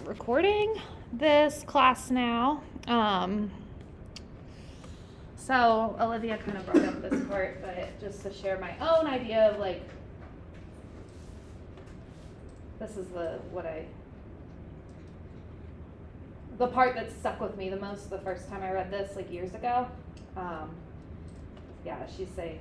recording this class now. So Olivia kind of brought up this part, but just to share my own idea of like, this is the part that stuck with me the most the first time I read this like years ago. She's saying,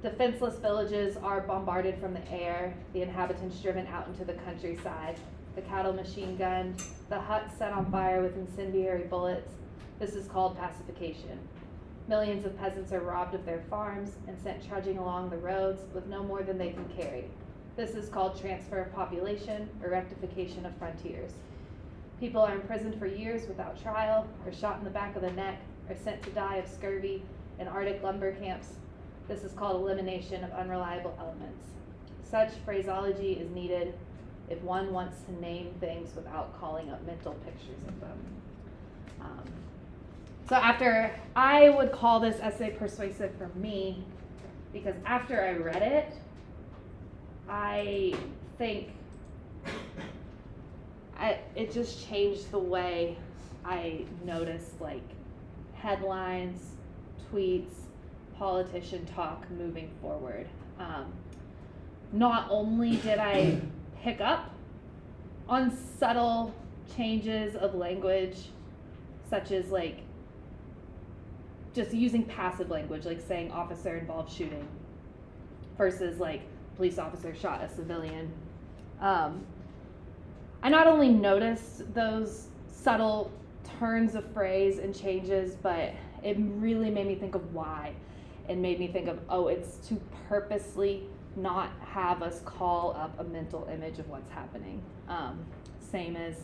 defenseless villages are bombarded from the air, the inhabitants driven out into the countryside, the cattle machine gunned, the huts set on fire with incendiary bullets. This is called pacification. Millions of peasants are robbed of their farms and sent trudging along the roads with no more than they can carry. This is called transfer of population or rectification of frontiers. People are imprisoned for years without trial, or shot in the back of the neck, or sent to die of scurvy in Arctic lumber camps. This is called elimination of unreliable elements. Such phraseology is needed if one wants to name things without calling up mental pictures of them. I would call this essay persuasive for me, because after I read it, I think it just changed the way I noticed like headlines, tweets, politician talk moving forward. Not only did I pick up on subtle changes of language, such as like just using passive language, like saying officer involved shooting versus like police officer shot a civilian. I not only noticed those subtle turns of phrase and changes, but it really made me think of why. It made me think of, it's to purposely not have us call up a mental image of what's happening. Same as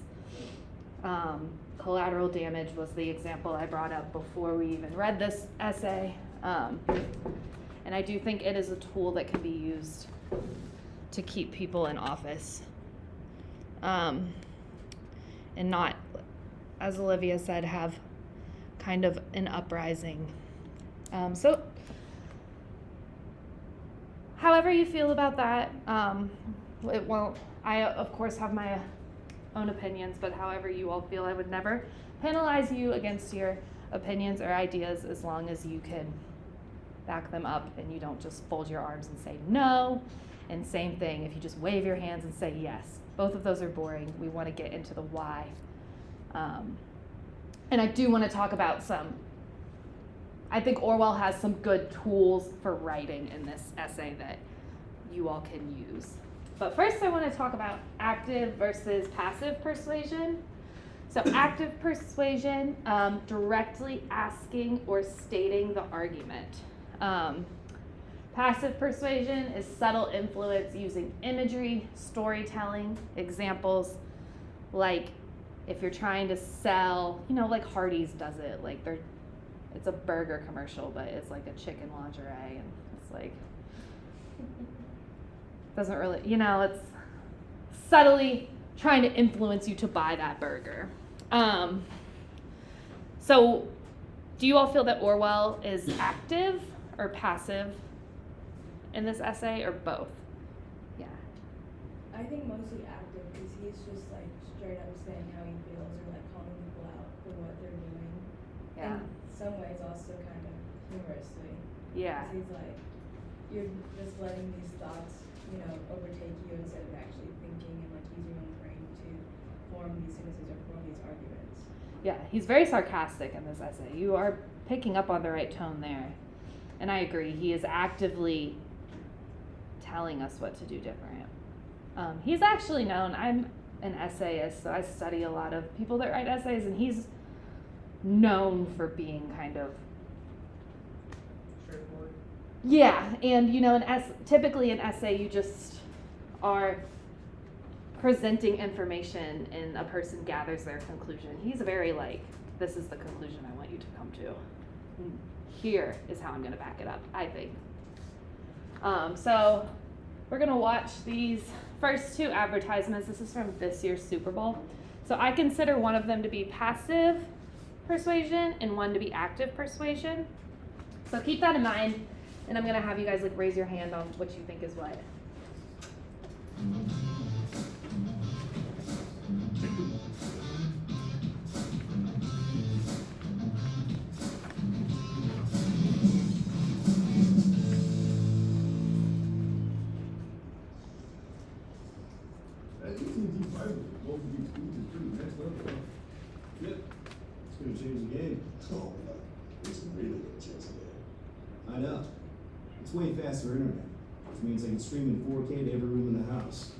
collateral damage was the example I brought up before we even read this essay. And I do think it is a tool that can be used to keep people in office. And not, as Olivia said, have kind of an uprising. So however you feel about that, I of course have my own opinions, but however you all feel, I would never penalize you against your opinions or ideas as long as you can back them up and you don't just fold your arms and say no. And same thing, if you just wave your hands and say yes. Both of those are boring. We want to get into the why. And I do want to talk about I think Orwell has some good tools for writing in this essay that you all can use. But first I want to talk about active versus passive persuasion. So active persuasion, directly asking or stating the argument. Passive persuasion is subtle influence using imagery, storytelling, examples, like if you're trying to sell, like Hardee's does it, like it's a burger commercial, but it's like a chicken lingerie, and it's like, doesn't really, it's subtly trying to influence you to buy that burger. So do you all feel that Orwell is active or passive in this essay, or both? Yeah. I think mostly active, because he's just like straight up saying how he feels, or like calling people out for what they're doing. Yeah. In some ways also kind of humorously. Yeah. Because he's like, you're just letting these thoughts, overtake you instead of actually thinking and like using your own brain to form these sentences or form these arguments. Yeah, he's very sarcastic in this essay. You are picking up on the right tone there. And I agree, he is actively telling us what to do different. He's actually known, I'm an essayist, so I study a lot of people that write essays, and he's known for being kind of straightforward. Yeah, and typically an essay you just are presenting information and a person gathers their conclusion. He's very like, this is the conclusion I want you to come to. Here is how I'm going to back it up, I think. So we're going to watch these first two advertisements. This is from this year's Super Bowl. So I consider one of them to be passive persuasion and one to be active persuasion. So keep that in mind, and I'm going to have you guys like raise your hand on what you think is what. surprisingly, multi-gig speeds is pretty next level, huh? Yep, it's gonna change the game. Oh, it's really gonna change the game. I know. It's way faster internet, which means I can stream in 4K to every room in the house.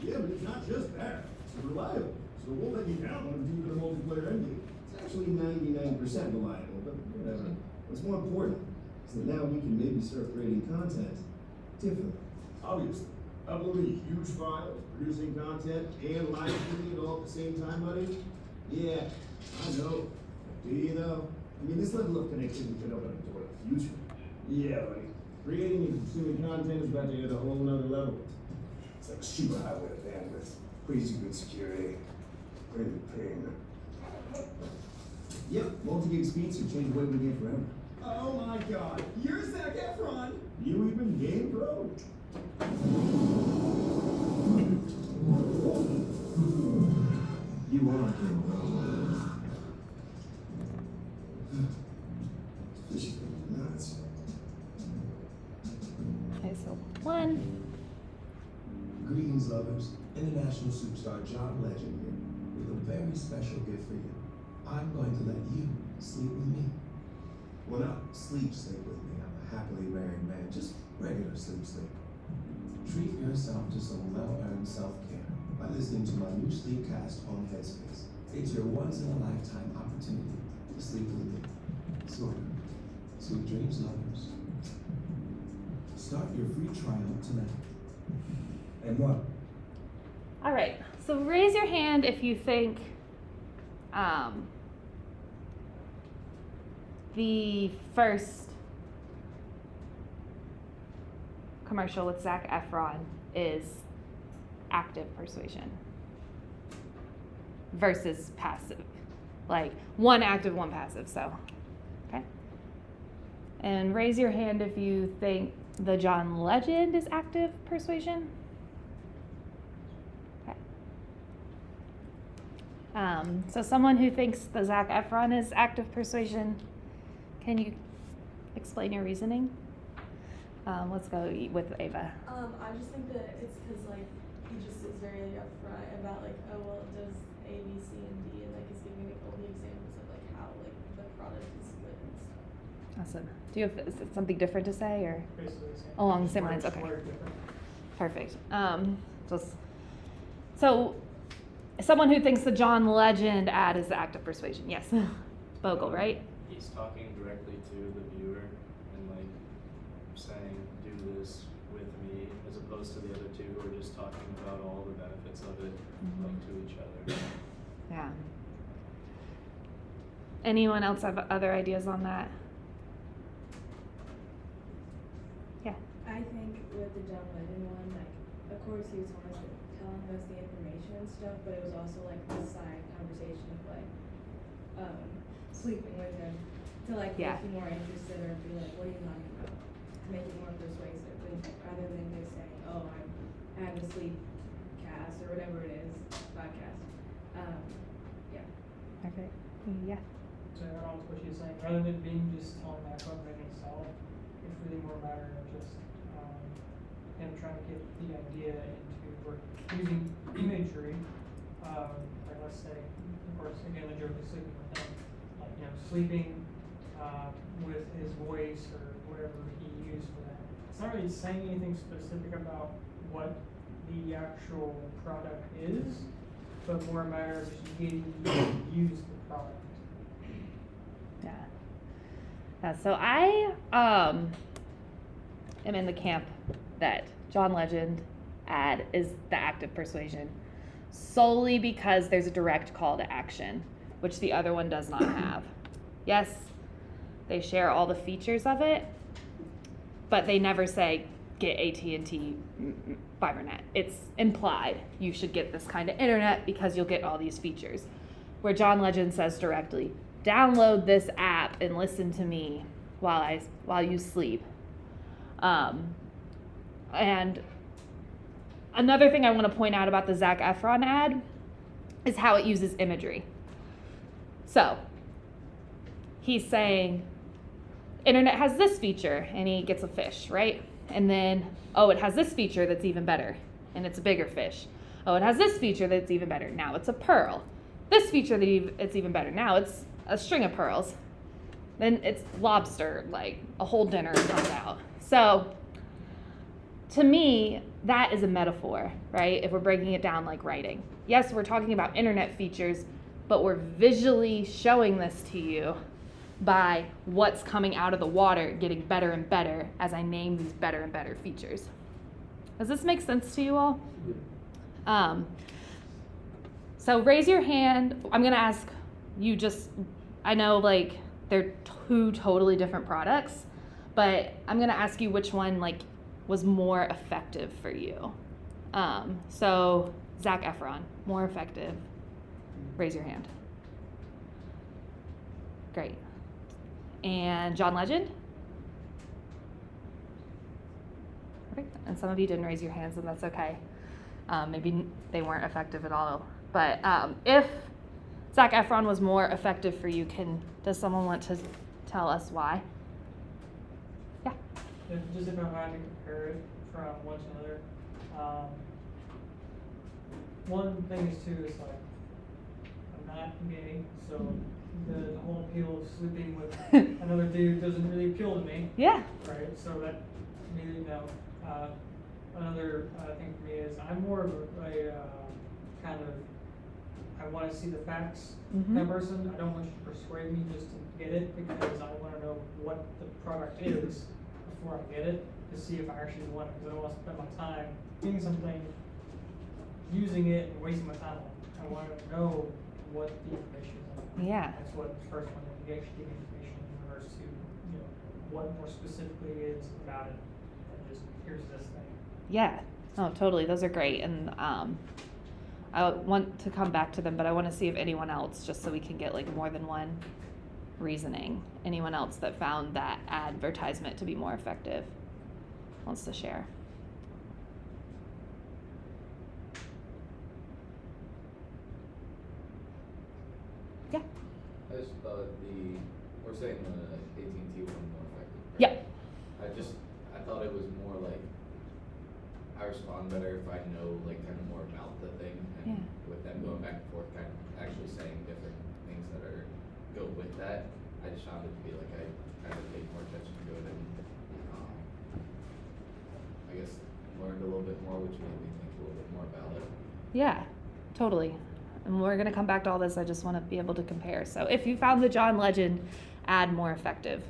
Yeah, but it's not just that. It's reliable, so it won't let you download a deeper multiplayer ending. It's actually 99% reliable, but whatever. What's more important is that now we can maybe start creating content differently. Obviously, uploading huge files, producing content, and live streaming it all at the same time, buddy? Yeah, I know. Do you though? I mean, this level of connectivity could open a door to the future. Yeah, buddy. Creating and consuming content is about to hit a whole nother level. It's like a superhighway of bandwidth, crazy good security, great ping. Yep, multi-gig speeds can change the way we game forever. Oh my god, you're Zac Efron! You even game, bro? You are game, bro. This is nuts. Okay, so 1. Greetings, lovers. International superstar John Legend here with a very special gift for you. I'm going to let you sleep with me. Well, not sleep with me. I'm a happily married man, just regular sleep. Treat yourself to some well-earned self-care by listening to my new Sleepcast on Headspace. It's your once-in-a-lifetime opportunity to sleep with me. So, sweet dreams, lovers. Start your free trial tonight. And what? All right, so raise your hand if you think the first commercial with Zac Efron is active persuasion versus passive. Like, one active, one passive, so, okay? And raise your hand if you think the John Legend is active persuasion. Okay. So someone who thinks the Zac Efron is active persuasion, can you explain your reasoning? Let's go with Ava. I just think that it's because like he just is very like, upfront about like, oh well, it does A, B, C, and D, and like is giving like all the examples of like how like the product is split and stuff. Awesome. Do you have something different to say, or Basically the same. along the Just same words- lines? Okay. words different. Perfect. So someone who thinks the John Legend ad is the active persuasion. Yes. Bogle, right? He's talking directly to the viewer and like saying, do this with me, as opposed to the other two who are just talking about all the benefits of it, like to each other. Yeah. Anyone else have other ideas on that? Yeah. I think with the John Lennon one, like, of course he was telling us the information and stuff, but it was also like a side conversation of like, sleeping with him to like Yeah. make you more interested or be like, what are you talking about? To make it more persuasive, and rather than just saying, oh, I have a sleep cast or whatever it is, podcast. Yeah. Perfect. Yeah. So add on to what she's saying, rather than being just telling that program itself, it's really more a matter of just him trying to get the idea into or using imagery. Like let's say, of course, again the joke is sleeping with him, like sleeping with his voice or whatever he used for that. It's not really saying anything specific about what the actual product is, but more a matter of just getting you to use the product. Yeah. Yeah. So I am in the camp that John Legend ad is the active persuasion solely because there's a direct call to action, which the other one does not have. Yes, they share all the features of it, but they never say get AT&T FiberNet. It's implied you should get this kind of internet because you'll get all these features. Where John Legend says directly, download this app and listen to me while you sleep. And another thing I want to point out about the Zac Efron ad is how it uses imagery. So he's saying, internet has this feature, and he gets a fish, right? And then, oh, it has this feature that's even better, and it's a bigger fish. Oh, it has this feature that's even better. Now it's a pearl. This feature it's even better. Now it's a string of pearls. Then it's lobster, like a whole dinner comes out. So to me, that is a metaphor, right? If we're breaking it down like writing. Yes, we're talking about internet features, but we're visually showing this to you by what's coming out of the water getting better and better as I name these better and better features. Does this make sense to you all? So raise your hand. I'm gonna ask you I know like they're two totally different products, but I'm gonna ask you which one like was more effective for you. So Zac Efron, more effective. Raise your hand. Great. And John Legend? Perfect. And some of you didn't raise your hands, and that's okay. Maybe they weren't effective at all. But if Zac Efron was more effective for you, does someone want to tell us why? Yeah. Just if I'm trying to compare it from one to another, one thing is too is like I'm not gay, so the whole appeal of sleeping with another dude doesn't really appeal to me. Yeah. Right. So that maybe another thing for me is I'm more of a kind of I want to see the facts kind of person. I don't want you to persuade me just to get it because I want to know what the product is before I get it to see if I actually want it because I don't want to spend my time getting something, using it, and wasting my time on it. I want to know what the information is on. Yeah. That's what the first one is. You actually give information in regards to what more specifically is about it than just here's this thing. Yeah. Oh, totally. Those are great. And I want to come back to them, but I want to see if anyone else, just so we can get like more than one reasoning. Anyone else that found that advertisement to be more effective wants to share. Yeah. I just thought we're saying the AT&T one more effective. Right? Yeah. I thought it was more like, I respond better if I know like kind of more about the thing and with them going back and forth, kind of actually saying different things that go with that. I just found it to be like I kind of paid more attention to it and I guess learned a little bit more, which made me think a little bit more about it. Yeah, totally. And we're going to come back to all this. I just want to be able to compare. So if you found the John Legend ad more effective,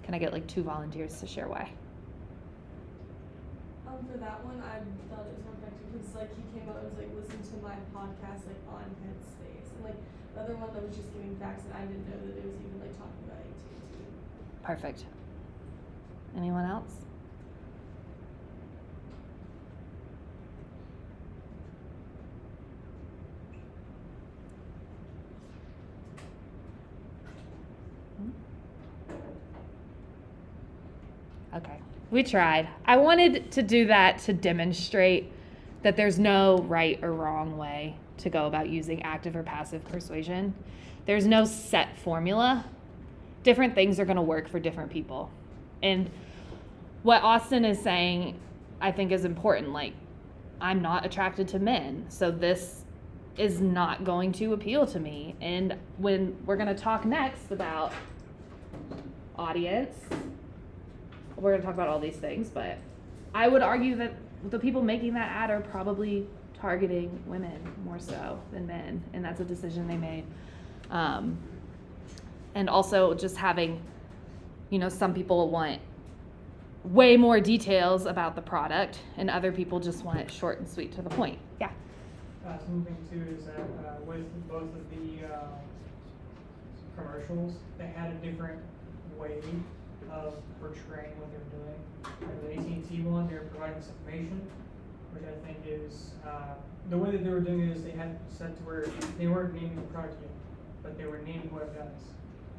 can I get like 2 volunteers to share why? For that one, I thought it was more effective because like he came out and was like, listen to my podcast like on Headspace, and like the other one that was just giving facts, and I didn't know that it was even like talking about AT&T. Perfect. Anyone else? Okay, we tried. I wanted to do that to demonstrate that there's no right or wrong way to go about using active or passive persuasion. There's no set formula. Different things are going to work for different people. And what Austin is saying, I think, is important. Like, I'm not attracted to men, so this is not going to appeal to me. And when we're going to talk next about audience, we're going to talk about all these things, but I would argue that the people making that ad are probably targeting women more so than men, and that's a decision they made. And also just having, some people want way more details about the product, and other people just want it short and sweet to the point. Yeah. Something too is that with both of the commercials, they had a different way of portraying what they're doing. The AT&T one, they're providing this information, which I think is the way that they were doing it is they had set to where they weren't naming the product yet, but they were naming what it does.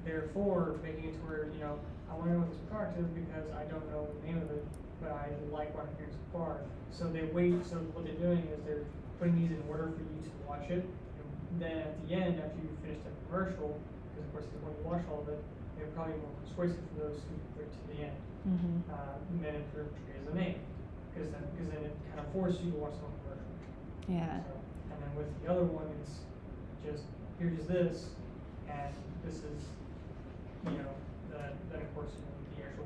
Therefore, making it to where I want to know what this product is because I don't know the name of it, but I like what I'm hearing so far. So they wait. So what they're doing is they're putting these in order for you to watch it. And then at the end, after you finish the commercial, because of course they want to watch all of it, they're probably more persuasive for those who get to the end. And then it portrays the name, because then it kind of forces you to watch the whole commercial. Yeah. So, and then with the other one, it's just, here's this, and this is, then of course, the actual,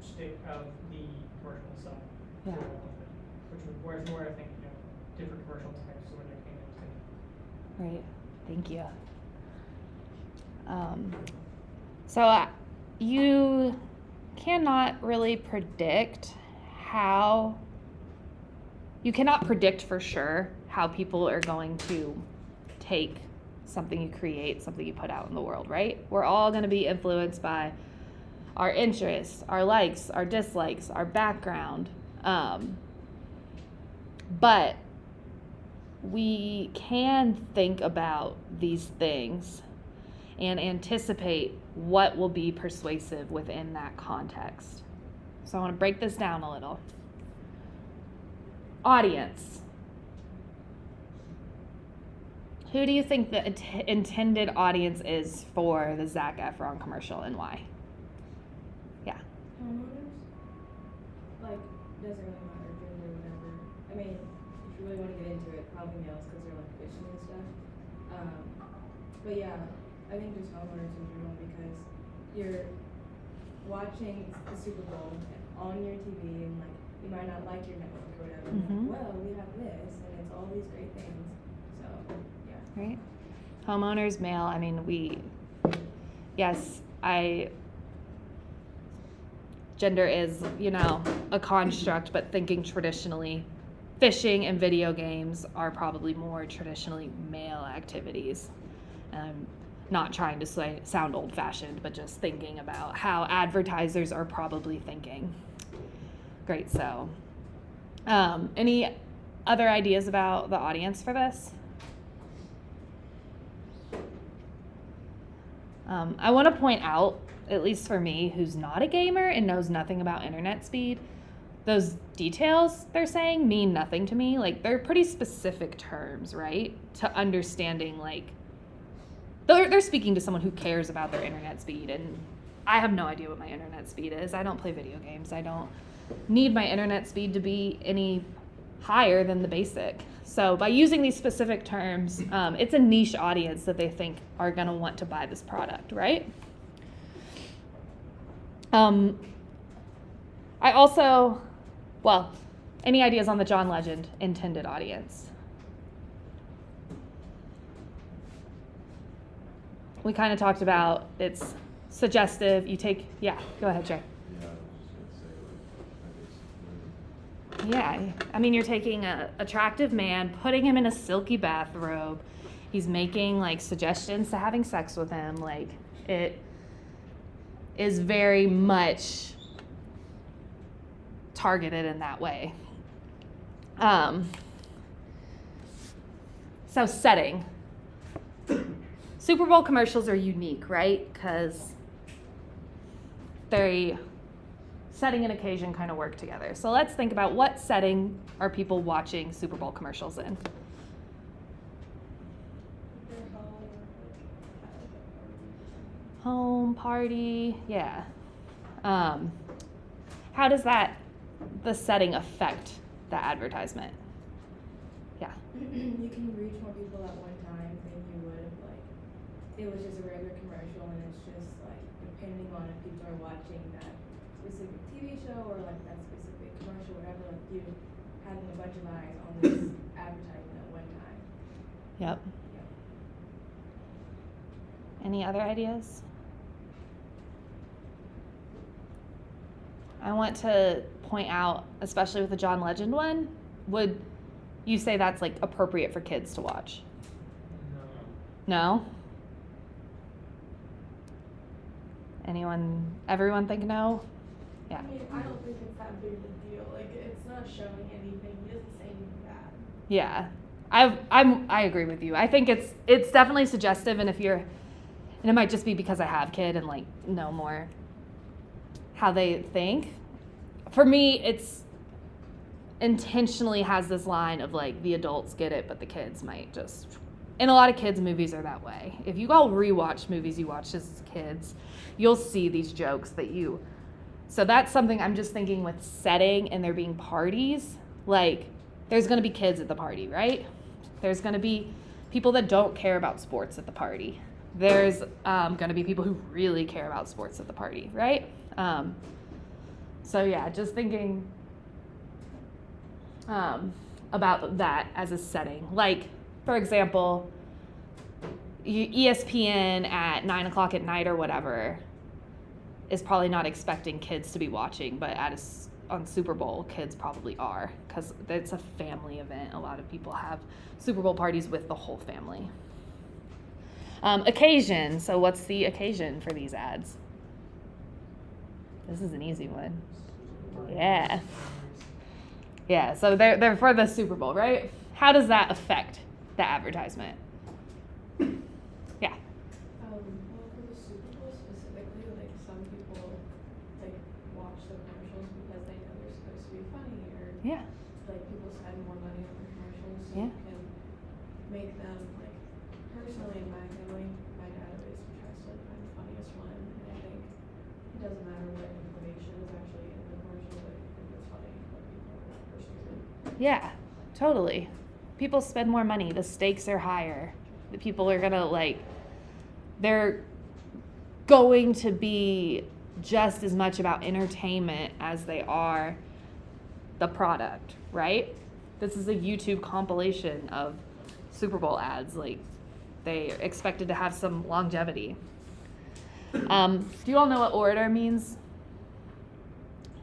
stick of the commercial itself. Yeah. to go along with it, which was where I think, different commercial types where they came into. Great, thank you. So you cannot really predict you cannot predict for sure how people are going to take something you create, something you put out in the world, right? We're all going to be influenced by our interests, our likes, our dislikes, our background. But we can think about these things and anticipate what will be persuasive within that context. So I want to break this down a little. Audience. Who do you think the intended audience is for the Zac Efron commercial and why? Yeah. Homeowners? Like, doesn't really matter gender or whatever. I mean, if you really want to get into it, probably males because they're like fishing and stuff. But yeah, I think just homeowners in general because you're watching the Super Bowl on your TV and like you might not like your network or whatever. Mhm. Well, we have this and it's all these great things. So yeah. Right. Homeowners, male. I mean, gender is, a construct, but thinking traditionally, fishing and video games are probably more traditionally male activities. Not trying to sound old-fashioned, but just thinking about how advertisers are probably thinking. Great, so any other ideas about the audience for this? I want to point out, at least for me, who's not a gamer and knows nothing about internet speed, those details they're saying mean nothing to me. Like, they're pretty specific terms, right? To understanding, like, they're speaking to someone who cares about their internet speed, and I have no idea what my internet speed is. I don't play video games. I don't need my internet speed to be any higher than the basic. So by using these specific terms, it's a niche audience that they think are going to want to buy this product, right? Any ideas on the John Legend intended audience? We kind of talked about it's suggestive. Go ahead, Jay. Yeah, I mean, you're taking an attractive man, putting him in a silky bathrobe. He's making, like, suggestions to having sex with him. Like, it is very much targeted in that way. So setting. Super Bowl commercials are unique, right? Because setting and occasion kind of work together. So let's think about what setting are people watching Super Bowl commercials in? Home, party, yeah. How does the setting affect the advertisement? Yeah. You can reach more people at one time than you would if like it was just a regular commercial and it's just like depending on if people are watching that specific TV show or like that specific commercial, whatever, like you having a bunch of eyes on this advertisement at one time. Yep. Yeah. Any other ideas? I want to point out, especially with the John Legend one, would you say that's like appropriate for kids to watch? No? Everyone think no? Yeah. I mean, I don't think it's that big of a deal. Like, it's not showing anything. He doesn't say anything bad. Yeah. I agree with you. I think it's definitely suggestive, and it might just be because I have kid and like know more how they think. For me, it's intentionally has this line of like the adults get it, but the kids might just. And a lot of kids' movies are that way. If you all rewatch movies you watched as kids, you'll see these jokes So that's something I'm just thinking with setting and there being parties. Like, there's going to be kids at the party, right? There's going to be people that don't care about sports at the party. There's going to be people who really care about sports at the party, right? So yeah, just thinking about that as a setting. Like, for example, ESPN at 9 o'clock at night or whatever is probably not expecting kids to be watching, but on Super Bowl, kids probably are, because it's a family event. A lot of people have Super Bowl parties with the whole family. Occasion. So what's the occasion for these ads? This is an easy one. Yeah. Yeah, so they're for the Super Bowl, right? How does that affect the advertisement? Yeah. Well, for the Super Bowl specifically, like some people like watch the commercials because they know they're supposed to be funny, or Yeah. like people spend more money on the commercials, so Yeah. you can make them like. Personally, in my family, my dad always tries to like find the funniest one, and I think it doesn't matter what information is actually in the commercial, but if it's funny, what people are personally. Yeah, totally. People spend more money. The stakes are higher. The people are gonna they're going to be just as much about entertainment as they are the product, right? This is a YouTube compilation of Super Bowl ads. Like, they are expected to have some longevity. Do you all know what orator means?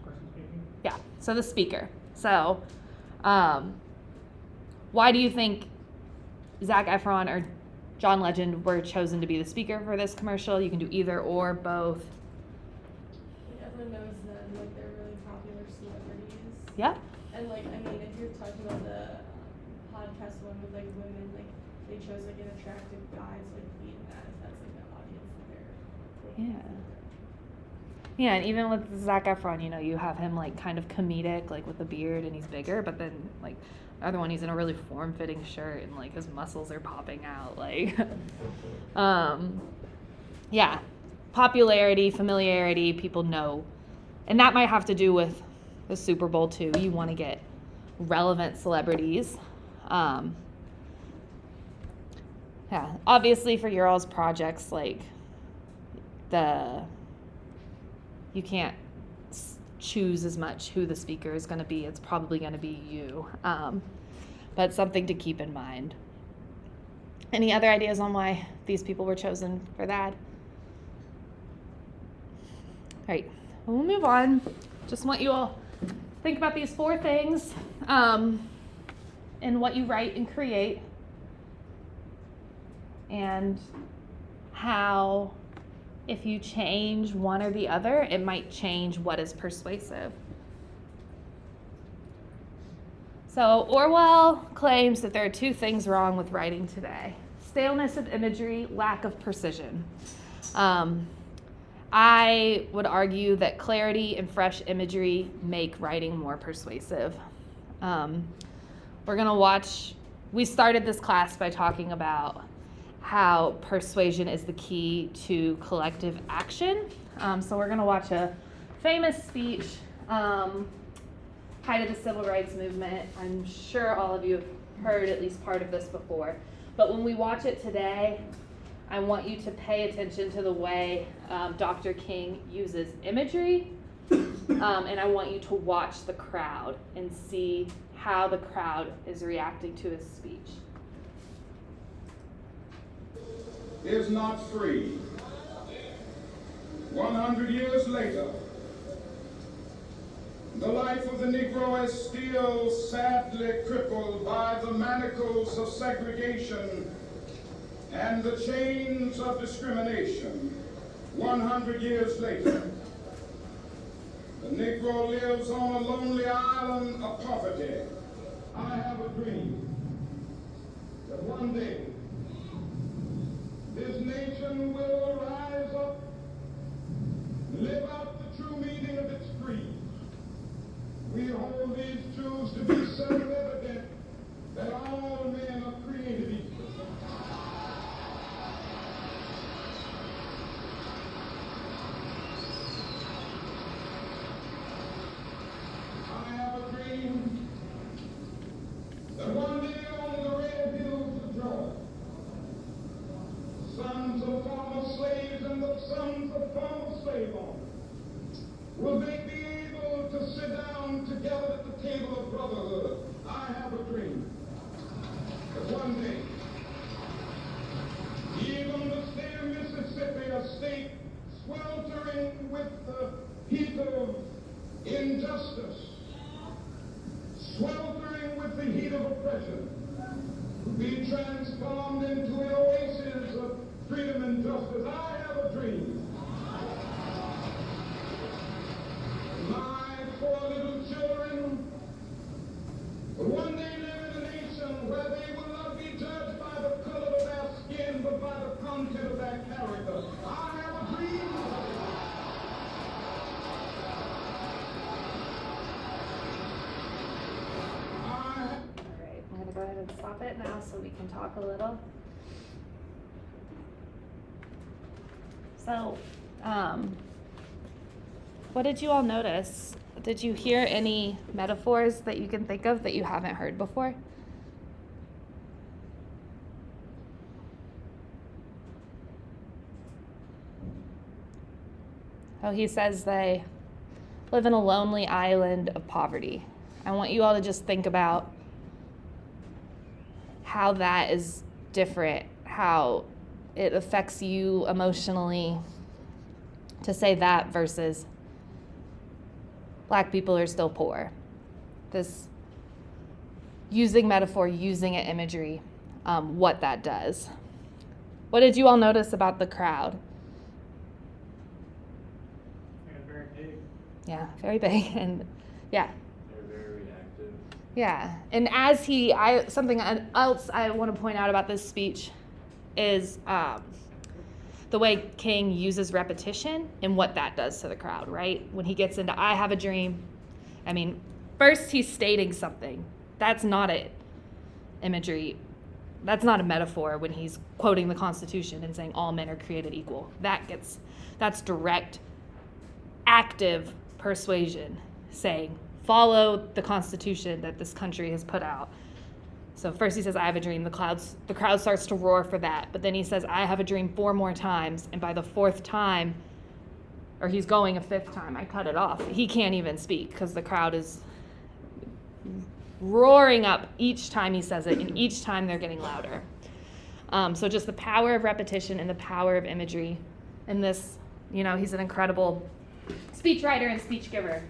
Person speaking. Yeah, so the speaker. So, why do you think Zac Efron or John Legend were chosen to be the speaker for this commercial? You can do either or, both. Like everyone knows them, like they're really popular celebrities. Yep. And like, I mean, if you're talking about the podcast one with like women, like they chose like an attractive guy to like be in that, if that's like the audience that they're looking Yeah. for. Yeah, and even with Zac Efron, you have him like kind of comedic, like with the beard and he's bigger, but then like the other one, he's in a really form-fitting shirt and like his muscles are popping out, like, yeah, popularity, familiarity, people know, and that might have to do with the Super Bowl too. You want to get relevant celebrities. Yeah, obviously for your all's projects, like you can't choose as much who the speaker is going to be. It's probably going to be you, but something to keep in mind. Any other ideas on why these people were chosen for that? All right, we'll move on. Just want you all to think about these 4 things in what you write and create, and how if you change one or the other, it might change what is persuasive. So Orwell claims that there are 2 things wrong with writing today: staleness of imagery, lack of precision. I would argue that clarity and fresh imagery make writing more persuasive. We started this class by talking about how persuasion is the key to collective action. So we're gonna watch a famous speech, height of the Civil Rights Movement. I'm sure all of you have heard at least part of this before. But when we watch it today, I want you to pay attention to the way Dr. King uses imagery, and I want you to watch the crowd and see how the crowd is reacting to his speech. Is not free. 100 years later, the life of the Negro is still sadly crippled by the manacles of segregation and the chains of discrimination. 100 years later, the Negro lives on a lonely island of poverty. I have a dream that one day this nation will rise up, live out the true meaning of its creed. We hold these truths to be self-evident, that all men are created equal. I have a dream will they be able to sit down together at the table of brotherhood. I have a dream that one day, even on the state of Mississippi, a state sweltering with the heat of injustice, sweltering with the heat of oppression, be transformed into an oasis of freedom and justice. I have a dream. My 4 little children will one day live in a nation where they will not be judged by the color of their skin, but by the content of their character. I have a dream. Alright, I'm gonna go ahead and stop it now so we can talk a little. So, what did you all notice? Did you hear any metaphors that you can think of that you haven't heard before? Oh, he says they live in a lonely island of poverty. I want you all to just think about how that is different, how it affects you emotionally to say that versus Black people are still poor. This using metaphor, using it imagery, what that does. What did you all notice about the crowd? They're very big. Yeah, very big, and yeah. They're very reactive. Yeah, and as something else I want to point out about this speech is the way King uses repetition and what that does to the crowd, right? When he gets into I have a dream, I mean, first he's stating something. That's not it. Imagery. That's not a metaphor when he's quoting the Constitution and saying all men are created equal. That's direct, active persuasion, saying follow the Constitution that this country has put out. So first he says, I have a dream. The crowd starts to roar for that. But then he says, I have a dream 4 more times. And by the 4th time, or he's going a 5th time, I cut it off. He can't even speak because the crowd is roaring up each time he says it. And each time they're getting louder. So just the power of repetition and the power of imagery. And this, he's an incredible speechwriter and speech giver.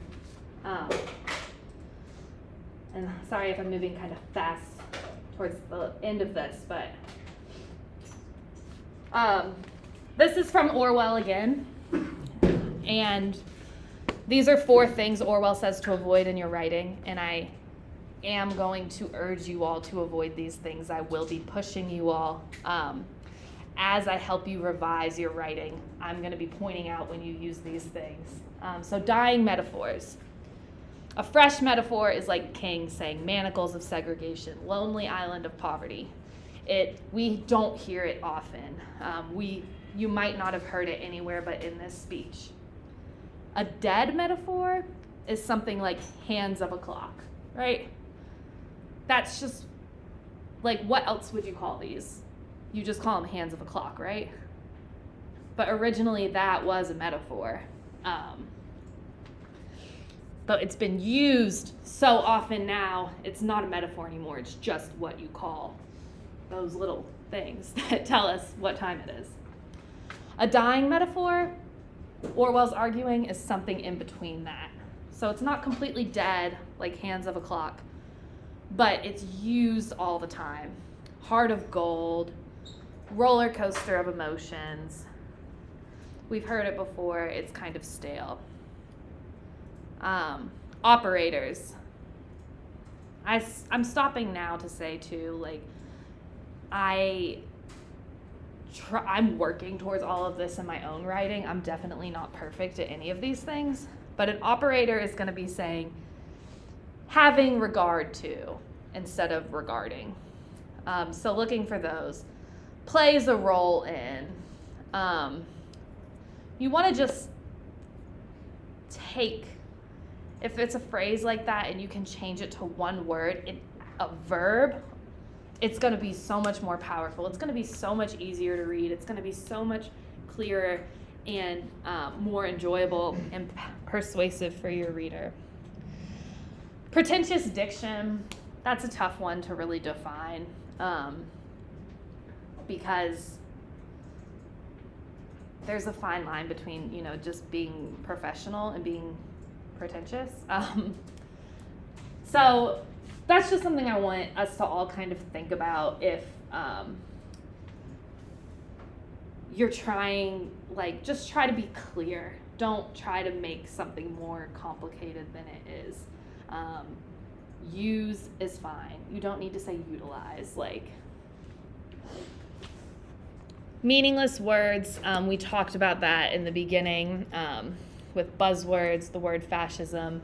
And sorry if I'm moving kind of fast towards the end of this, but this is from Orwell again. And these are 4 things Orwell says to avoid in your writing, and I am going to urge you all to avoid these things. I will be pushing you all as I help you revise your writing. I'm going to be pointing out when you use these things. So dying metaphors. A fresh metaphor is like King saying manacles of segregation, lonely island of poverty. We don't hear it often. You might not have heard it anywhere but in this speech. A dead metaphor is something like hands of a clock, right? That's just, like, what else would you call these? You just call them hands of a clock, right? But originally that was a metaphor. But it's been used so often now, it's not a metaphor anymore. It's just what you call those little things that tell us what time it is. A dying metaphor, Orwell's arguing, is something in between that. So it's not completely dead, like hands of a clock, but it's used all the time. Heart of gold, roller coaster of emotions. We've heard it before, it's kind of stale. Operators. I'm stopping now to say too, like, I'm working towards all of this in my own writing. I'm definitely not perfect at any of these things, but an operator is going to be saying having regard to instead of regarding. So looking for those. Plays a role in. You want to just take, if it's a phrase like that and you can change it to one word, a verb, it's going to be so much more powerful. It's going to be so much easier to read. It's going to be so much clearer. and more enjoyable and persuasive for your reader. Pretentious diction, that's a tough one to really define, because there's a fine line between, just being professional and being pretentious. So that's just something I want us to all kind of think about if you're trying, just try to be clear. Don't try to make something more complicated than it is. Use is fine. You don't need to say utilize. Meaningless words, we talked about that in the beginning with buzzwords, the word fascism.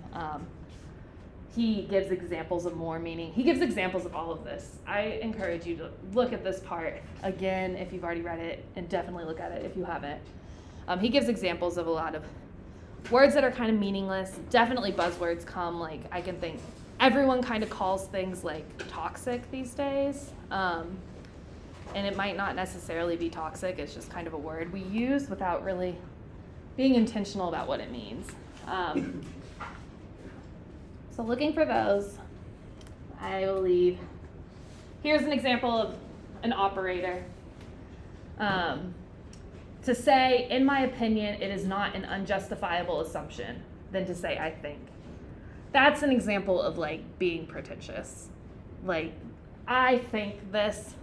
He gives examples of more meaning. He gives examples of all of this. I encourage you to look at this part again if you've already read it, and definitely look at it if you haven't. He gives examples of a lot of words that are kind of meaningless. Definitely buzzwords come, I can think everyone kind of calls things toxic these days. And it might not necessarily be toxic, it's just kind of a word we use without really being intentional about what it means. So looking for those, I will leave. Here's an example of an operator. To say, in my opinion, it is not an unjustifiable assumption than to say, I think. That's an example of being pretentious. I think this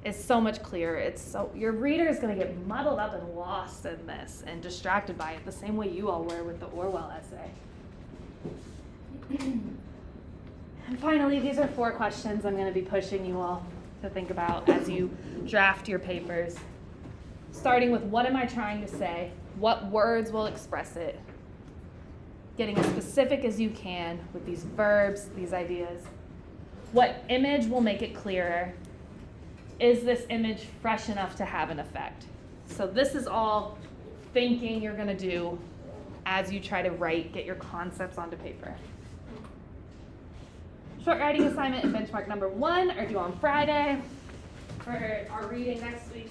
is so much clearer. Your reader is going to get muddled up and lost in this and distracted by it the same way you all were with the Orwell essay. And finally, these are 4 questions I'm going to be pushing you all to think about as you draft your papers. Starting with, what am I trying to say? What words will express it? Getting as specific as you can with these verbs, these ideas. What image will make it clearer? Is this image fresh enough to have an effect? So this is all thinking you're going to do as you try to get your concepts onto paper. Short writing assignment and benchmark number 1 are due on Friday. For our reading next week,